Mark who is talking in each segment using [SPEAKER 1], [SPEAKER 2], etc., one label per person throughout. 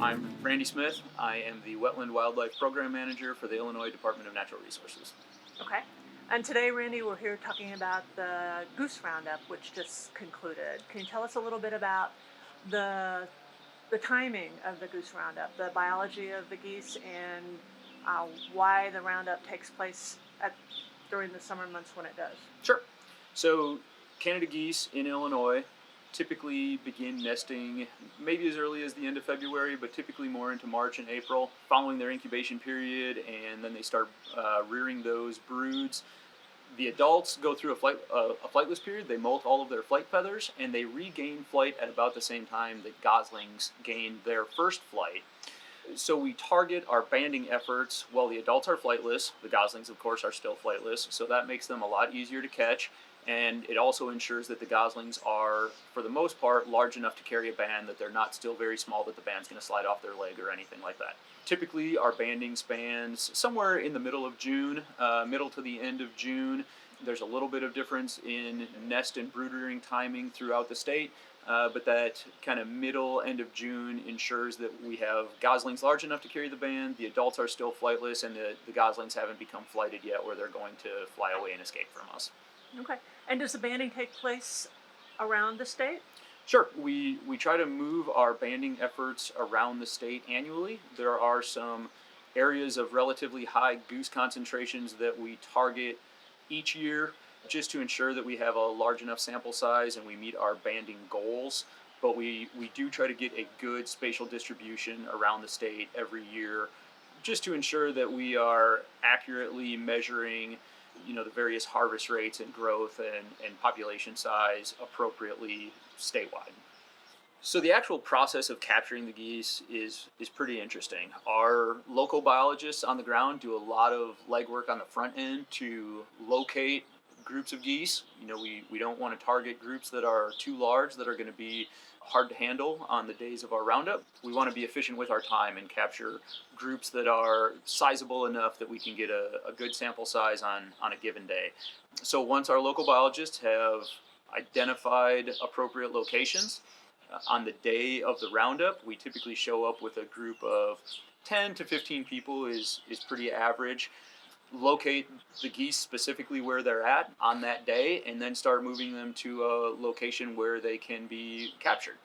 [SPEAKER 1] I'm Randy Smith. I am the Wetland Wildlife Program Manager for the Illinois Department of Natural Resources.
[SPEAKER 2] Okay. And today, Randy, we're here talking about the goose roundup, which just concluded. Can you tell us a little bit about the the timing of the goose roundup, the biology of the geese, and why the roundup takes place during the summer months when it does?
[SPEAKER 1] Sure. So, Canada geese in Illinois typically begin nesting maybe as early as the end of February, but typically more into March and April following their incubation period, and then they start rearing those broods. The adults go through a flightless period. They molt all of their flight feathers, and they regain flight at about the same time that goslings gain their first flight. So we target our banding efforts while the adults are flightless. The goslings, of course, are still flightless, so that makes them a lot easier to catch. And it also ensures that the goslings are, for the most part, large enough to carry a band, that they're not still very small, that the band's going to slide off their leg or anything like that. Typically, our banding spans somewhere in the middle of June, middle to the end of June. There's a little bit of difference in nest and brood rearing timing throughout the state, but that kind of middle end of June ensures that we have goslings large enough to carry the band, the adults are still flightless, and the goslings haven't become flighted yet where they're going to fly away and escape from us.
[SPEAKER 2] Okay. And does the banding take place around the state?
[SPEAKER 1] Sure, we try to move our banding efforts around the state annually. There are some areas of relatively high goose concentrations that we target each year just to ensure that we have a large enough sample size and we meet our banding goals. But we do try to get a good spatial distribution around the state every year just to ensure that we are accurately measuring the various harvest rates and growth and population size appropriately statewide. So the actual process of capturing the geese is pretty interesting. Our local biologists on the ground do a lot of legwork on the front end to locate groups of geese. We don't want to target groups that are too large, that are going to be hard to handle on the days of our roundup. We want to be efficient with our time and capture groups that are sizable enough that we can get a good sample size on a given day. So once our local biologists have identified appropriate locations, on the day of the roundup, we typically show up with a group of 10 to 15 people is pretty average. Locate the geese specifically where they're at on that day, and then start moving them to a location where they can be captured.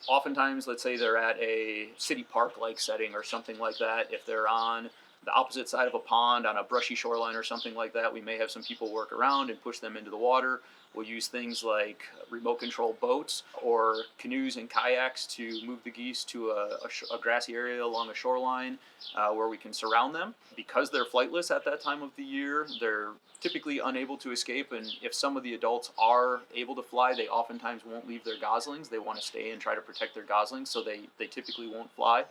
[SPEAKER 1] Oftentimes, let's say they're at a city park-like setting or something like that. If they're on the opposite side of a pond on a brushy shoreline or something like that, we may have some people work around and push them into the water. We'll use things like remote control boats or canoes and kayaks to move the geese to a grassy area along a shoreline where we can surround them. Because they're flightless at that time of the year, they're typically unable to escape, and if some of the adults are able to fly, they oftentimes won't leave their goslings. They want to stay and try to protect their goslings, so they typically won't fly.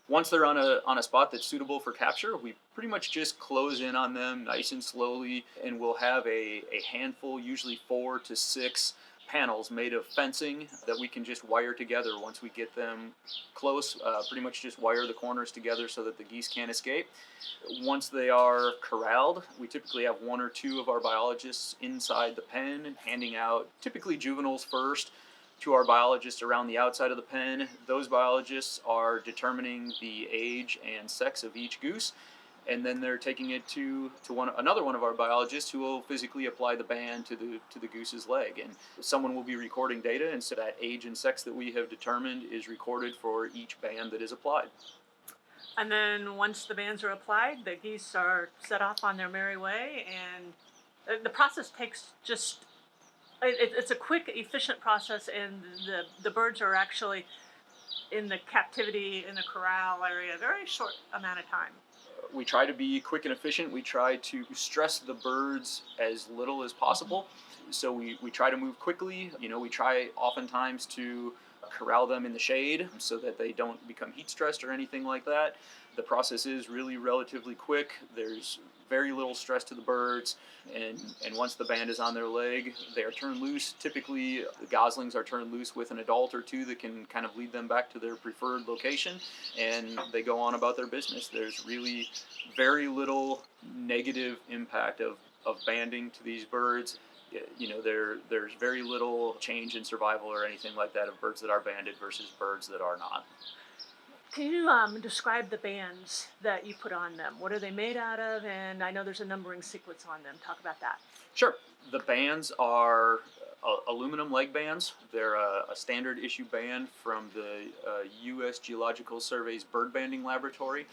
[SPEAKER 1] Once they're on a spot that's suitable for capture, we pretty much just close in on them nice and slowly, and we'll have a handful, usually 4 to 6 panels made of fencing that we can just wire together once we get them close. Pretty much just wire the corners together so that the geese can't escape. Once they are corralled, we typically have 1 or 2 of our biologists inside the pen handing out typically juveniles first to our biologists around the outside of the pen. Those biologists are determining the age and sex of each goose, and then they're taking it to another one of our biologists who will physically apply the band to the goose's leg. And someone will be recording data, and so that age and sex that we have determined is recorded for each band that is applied.
[SPEAKER 2] And then once the bands are applied, the geese are set off on their merry way, and the process takes it's a quick, efficient process, and the birds are actually in the captivity in the corral area a very short amount of time.
[SPEAKER 1] We try to be quick and efficient. We try to stress the birds as little as possible. So we try to move quickly. We try oftentimes to corral them in the shade so that they don't become heat stressed or anything like that. The process is really relatively quick. There's very little stress to the birds, and once the band is on their leg, they are turned loose. Typically, the goslings are turned loose with an adult or 2 that can kind of lead them back to their preferred location, and they go on about their business. There's really very little negative impact of banding to these birds. There's very little change in survival or anything like that of birds that are banded versus birds that are not.
[SPEAKER 2] Can you describe the bands that you put on them? What are they made out of? And I know there's a numbering sequence on them. Talk about that.
[SPEAKER 1] Sure. The bands are aluminum leg bands. They're a standard issue band from the U.S. Geological Survey's bird banding laboratory.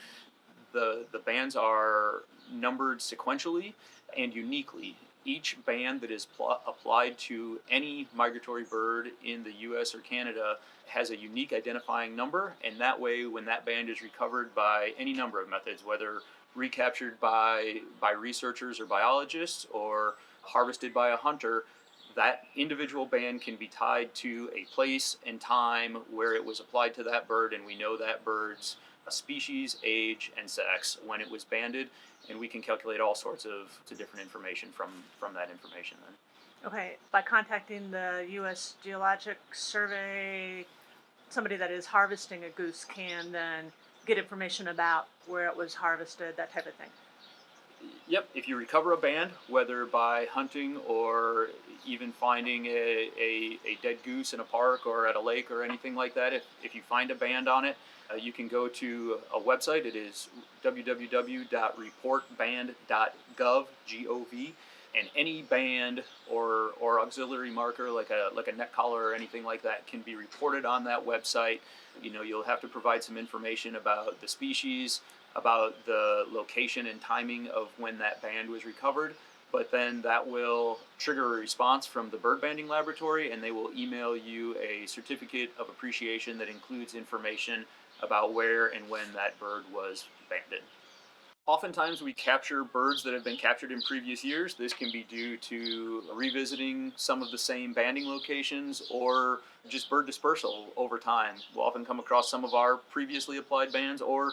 [SPEAKER 1] The bands are numbered sequentially and uniquely. Each band that is applied to any migratory bird in the U.S. or Canada has a unique identifying number, and that way, when that band is recovered by any number of methods, whether recaptured by researchers or biologists or harvested by a hunter, that individual band can be tied to a place and time where it was applied to that bird, and we know that bird's species, age, and sex when it was banded, and we can calculate all sorts of different information from that information then.
[SPEAKER 2] Okay, by contacting the U.S. Geologic Survey, somebody that is harvesting a goose can then get information about where it was harvested, that type of thing.
[SPEAKER 1] Yep, if you recover a band, whether by hunting or even finding a dead goose in a park or at a lake or anything like that, if you find a band on it, you can go to a website. It is www.reportband.gov, G-O-V, and any band or auxiliary marker like a neck collar or anything like that can be reported on that website. You'll have to provide some information about the species, about the location and timing of when that band was recovered, but then that will trigger a response from the bird banding laboratory, and they will email you a certificate of appreciation that includes information about where and when that bird was banded. Oftentimes we capture birds that have been captured in previous years. This can be due to revisiting some of the same banding locations or just bird dispersal over time. We'll often come across some of our previously applied bands or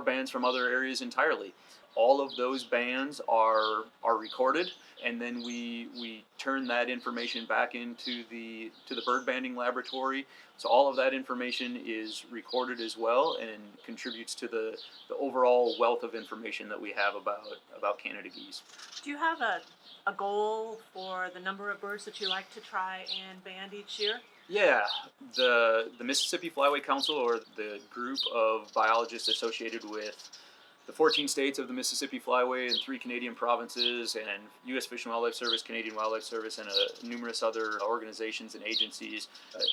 [SPEAKER 1] bands from other areas entirely. All of those bands are recorded, and then we turn that information back into the bird banding laboratory. So all of that information is recorded as well and contributes to the overall wealth of information that we have about Canada geese.
[SPEAKER 2] Do you have a goal for the number of birds that you like to try and band each year?
[SPEAKER 1] Yeah, the Mississippi Flyway Council, or the group of biologists associated with the 14 states of the Mississippi Flyway and 3 Canadian provinces and U.S. Fish and Wildlife Service, Canadian Wildlife Service, and numerous other organizations and agencies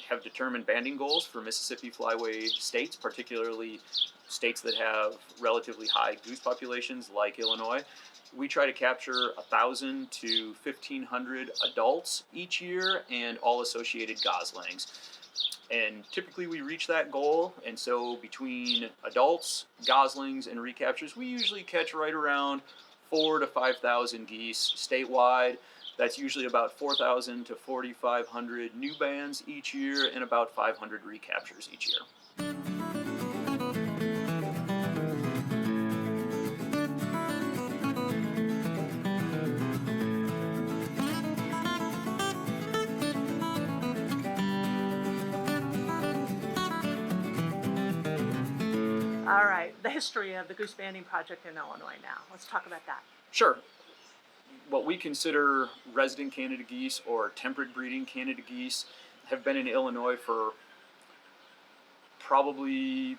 [SPEAKER 1] have determined banding goals for Mississippi Flyway states, particularly states that have relatively high goose populations like Illinois. We try to capture 1,000 to 1,500 adults each year and all associated goslings. And typically we reach that goal, and so between adults, goslings, and recaptures, we usually catch right around 4,000 to 5,000 geese statewide. That's usually about 4,000 to 4,500 new bands each year and about 500 recaptures each year.
[SPEAKER 2] All right, the history of the goose banding project in Illinois now. Let's talk about that.
[SPEAKER 1] Sure. What we consider resident Canada geese or temperate breeding Canada geese have been in Illinois for probably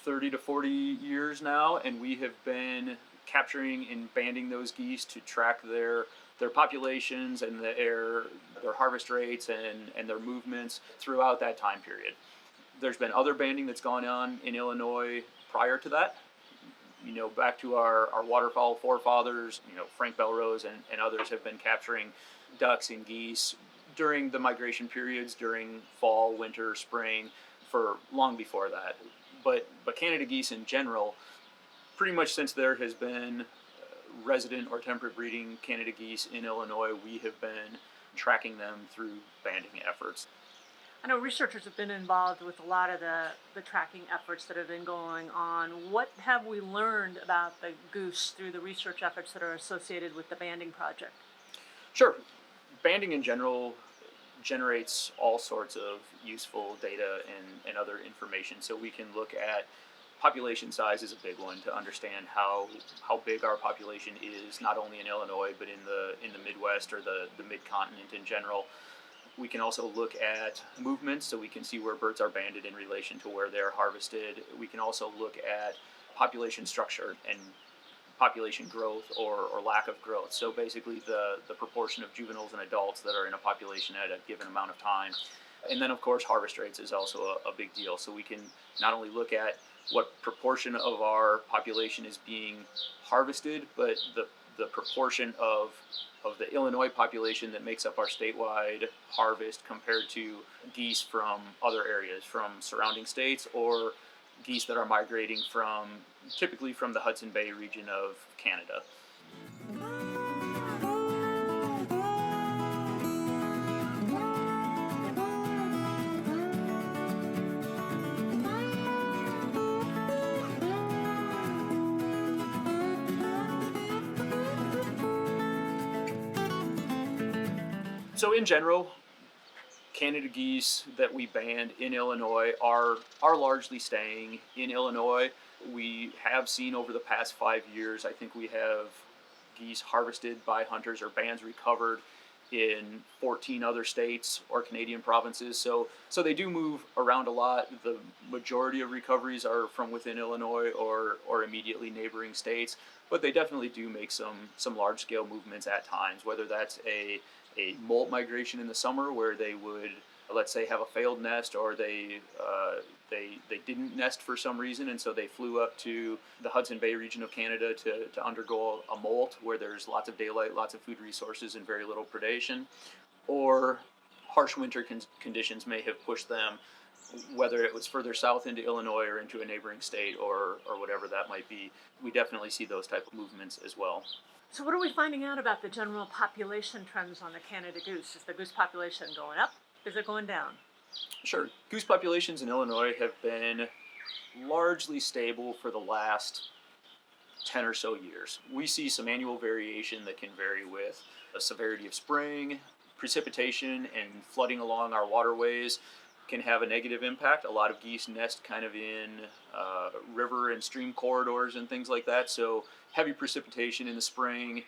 [SPEAKER 1] 30 to 40 years now, and we have been capturing and banding those geese to track their populations and their harvest rates and their movements throughout that time period. There's been other banding that's gone on in Illinois prior to that. Back to our waterfowl forefathers, Frank Belrose and others have been capturing ducks and geese during the migration periods, during fall, winter, spring, for long before that. But Canada geese in general, pretty much since there has been resident or temperate breeding Canada geese in Illinois, we have been tracking them through banding efforts.
[SPEAKER 2] I know researchers have been involved with a lot of the tracking efforts that have been going on. What have we learned about the goose through the research efforts that are associated with the banding project?
[SPEAKER 1] Sure. Banding in general generates all sorts of useful data and other information. So we can look at population size is a big one to understand how big our population is, not only in Illinois, but in the Midwest or the mid-continent in general. We can also look at movements, so we can see where birds are banded in relation to where they're harvested. We can also look at population structure and population growth or lack of growth. So basically the proportion of juveniles and adults that are in a population at a given amount of time. And then of course harvest rates is also a big deal. So we can not only look at what proportion of our population is being harvested, but the proportion of the Illinois population that makes up our statewide harvest compared to geese from other areas, from surrounding states, or geese that are migrating typically from the Hudson Bay region of Canada. So in general, Canada geese that we banned in Illinois are largely staying in Illinois. We have seen over the past 5 years, I think we have geese harvested by hunters or bands recovered in 14 other states or Canadian provinces. So they do move around a lot. The majority of recoveries are from within Illinois or immediately neighboring states, but they definitely do make some large scale movements at times, whether that's a molt migration in the summer where they would, let's say, have a failed nest, or they didn't nest for some reason, and so they flew up to the Hudson Bay region of Canada to undergo a molt where there's lots of daylight, lots of food resources, and very little predation. Or harsh winter conditions may have pushed them, whether it was further south into Illinois or into a neighboring state or whatever that might be. We definitely see those type of movements as well.
[SPEAKER 2] So what are we finding out about the general population trends on the Canada goose? Is the goose population going up? Is it going down?
[SPEAKER 1] Sure. Goose populations in Illinois have been largely stable for the last 10 or so years. We see some annual variation that can vary with the severity of spring, precipitation, and flooding along our waterways can have a negative impact. A lot of geese nest kind of in river and stream corridors and things like that. So heavy precipitation in the spring,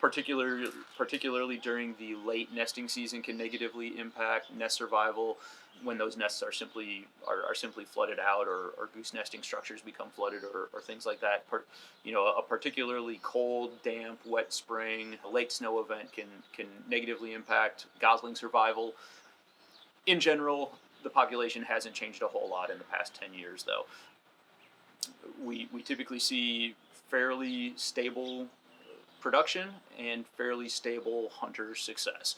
[SPEAKER 1] particularly during the late nesting season, can negatively impact nest survival when those nests are simply flooded out, or goose nesting structures become flooded, or things like that. A particularly cold, damp, wet spring, a late snow event can negatively impact gosling survival. In general, the population hasn't changed a whole lot in the past 10 years, though. We typically see fairly stable production and fairly stable hunter success.